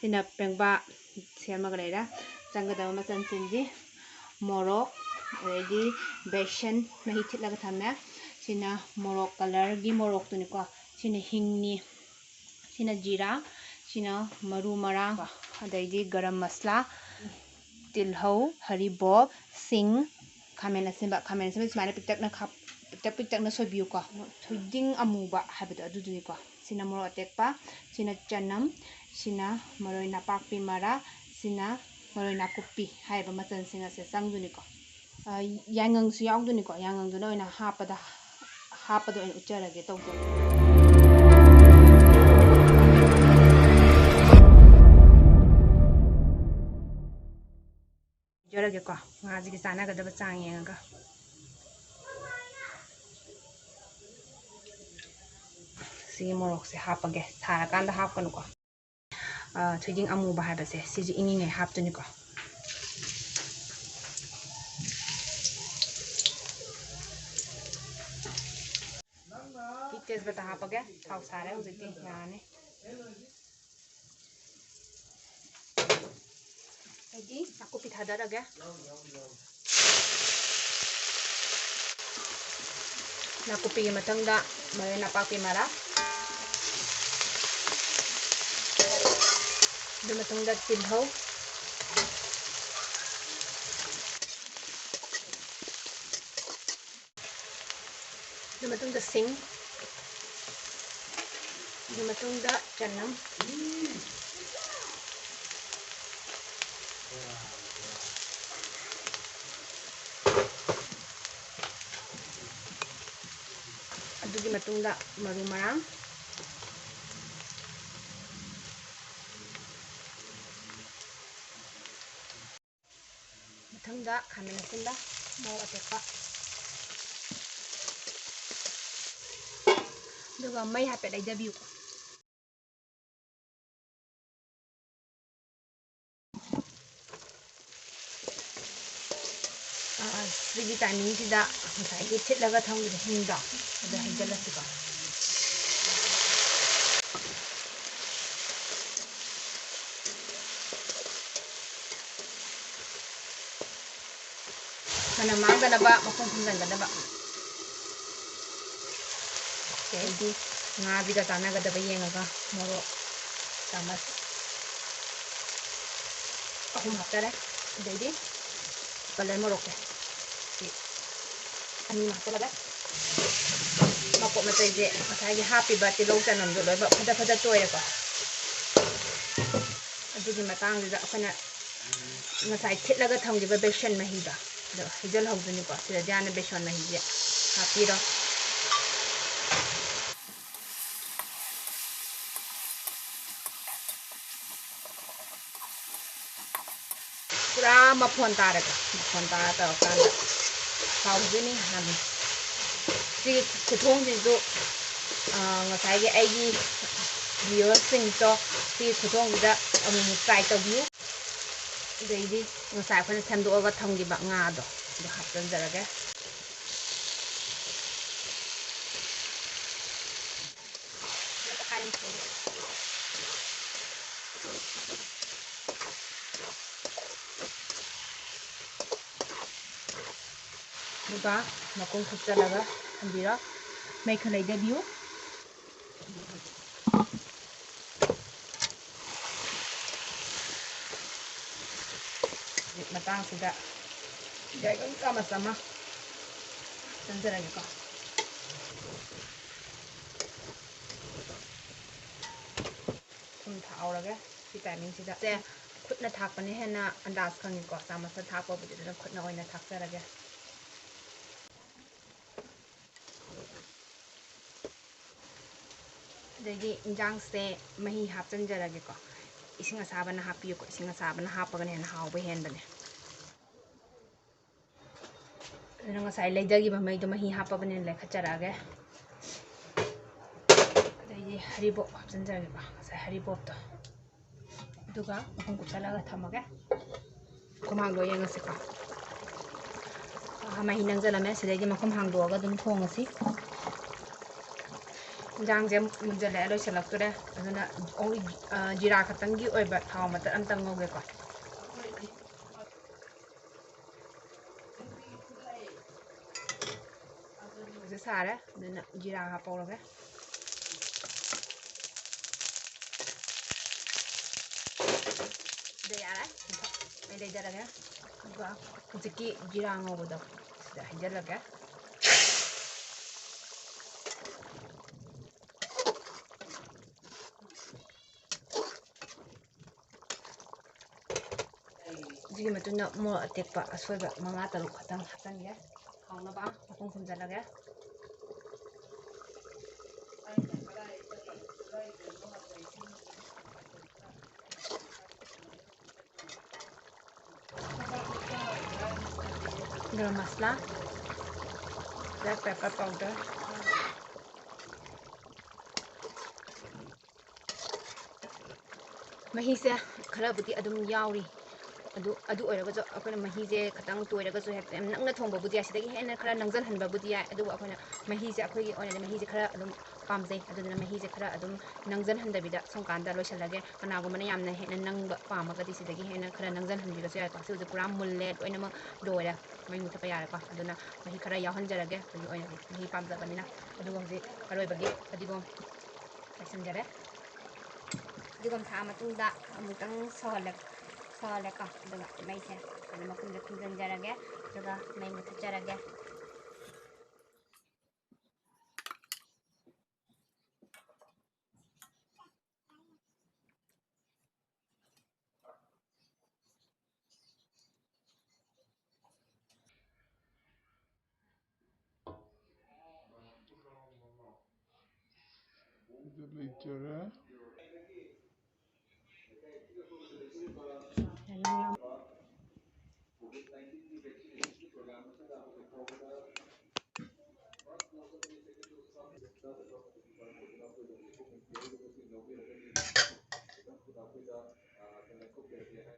sina pengba siamaga leira changgadaba machansinji morok adegi besan mahi thitlaga thame sina morok color gi morok tuniko sina hingni sina jira sina maru marang adegi garam masala tilhau haribop sing khamen asimba sumana pitak soibiu ko thoiding amuba habito aduduni ko sina morok atekpa sina chanam sina maroi napakpi mara sina maroi nakupi haiba machan singa se sangduni ko yangang su yauduni ko yangang duna oina hapada oina ucharage tawdo jorage ko ngaji gi sana ga daba chang yenga sigi morok se hapage thara kanda hapkanu ko thoiding amuba haiba se siji ingi haptuni ko Tes bata hapage thau sare hujiti yani edi aku pithadarage nakupi matangda maroi napakpi mara du matangda tilhau du matangda sing du matangda chanam adugi matungda maru marang matangda khamen asinba morok atekpa duga mai hape daidabiu sigi timing sida ngasai thitlaga thangida hingda ada hijalasika kana mangdanaba makhong khumjangadaba jadi ngaji ga chanagadaba yengaga morok tamas ahum haptare jadi color morok ani haptalaga makok matai je masai happy birthday lo chanan do loiba phada toya ko adugi matang da akana ngasai thitlaga thamgiba besan mahida do hijal hawduni ko sida jana besan mahije happy ro pura mafon taraga mafon tara kanda hawduni habi si kuthong ji do ngasai ge aigi viewers sing to si kuthong da amu try to view deidi ngasai phane thamdo ga thamgi ba nga do hapjan jarage duga makong khupchalaga thambira mai khalai da biu matang sida jagang sama-sama sanjarage ko thum thaurage si timing sida se khutna thakpani hena andas khangi ko samasa thakpa budida khutna oina thakjarage degi injang se mahi hapchanjarage ko ising asabana hapiyo ko ising asabana hapagane hena hawba henbane nang asai leidagi ba mai do mahi hapabane lekhacharage degi haribop hapchanjarage ko asai haribop to duga makhong kupsalaga thamage kumang do yengase ko mahi nangjalame sidagi makhom hangdoga dum thongasi ꯌꯦꯟꯖꯥꯡꯁꯦ ꯃꯨꯟꯖꯜꯂꯛꯑꯦ ꯂꯣꯏꯁꯤꯜꯂꯛꯇꯣꯔꯦ ꯑꯗꯨꯅ ꯑꯣꯡꯂꯤ ꯖꯤꯔꯥ ꯈꯛꯇꯪꯒꯤ ꯑꯣꯏꯕ ꯊꯥꯎ ꯃꯇꯠ ꯑꯝꯇꯪ ꯉꯧꯒꯦꯀꯣ ꯍꯧꯖꯤꯛ ꯁꯥꯔꯦ ꯑꯗꯨꯅ ꯖꯤꯔꯥ ꯍꯥꯞꯄꯧꯔꯒꯦ ꯁꯤꯗ ꯌꯥꯔꯦ ꯑꯩ ꯂꯩꯖꯔꯒꯦ ꯑꯗꯨꯒ ꯍꯧꯖꯤꯛꯀꯤ ꯖꯤꯔꯥ ꯉꯧꯕꯗꯣ ꯁꯤꯗ ꯍꯩꯖꯤꯜꯂꯒꯦ ꯁꯤꯒꯤ ꯃꯇꯨꯡꯗ ꯃꯣꯔꯣꯛ ꯑꯇꯦꯛꯄ ꯑꯁꯣꯏꯕ 5-6 ꯈꯛꯇꯪ ꯍꯥꯞꯆꯟꯒꯦ ꯍꯥꯎꯅꯕ ꯃꯈꯨꯝ ꯈꯨꯝꯖꯤꯜꯂꯒꯦ गरम मसाला ब्लैक पेपर पाउडर महीसे खराबुदी अदुम यावरी अदु ओइरगजो अखोना महीजे खतंग तोइरगजो हेक्ते नंगना थोंबबुदी असिदगी हेना खरा नंगजल हनबबुदी याय अदु अखोना महीजे अखोगी ओइना महीजे खरा अदुम पामजै अदुना महीजे खरा अदुम नंगजल हनदबिदा सोंकांदा लोइसलगे कनागुमना यामना हेना नंगबा पामगदी सिदगी हेना खरा नंगजल हनबिगसो याय पासु पुरा मुल्ले ओइनामा लोइरा मै मुथपा यारपा अदुना मही खरा यावहनजरगे अदु ओइना मही पामजबनिना अदु हौजि अरोइबगी अदिगोम लैसनजरे दिगोम था मतुंगदा अमुतंग सहलका अदुगा मैसे अदु मकुंदे खुंजनजरगे अदुगा मै मुथजरगे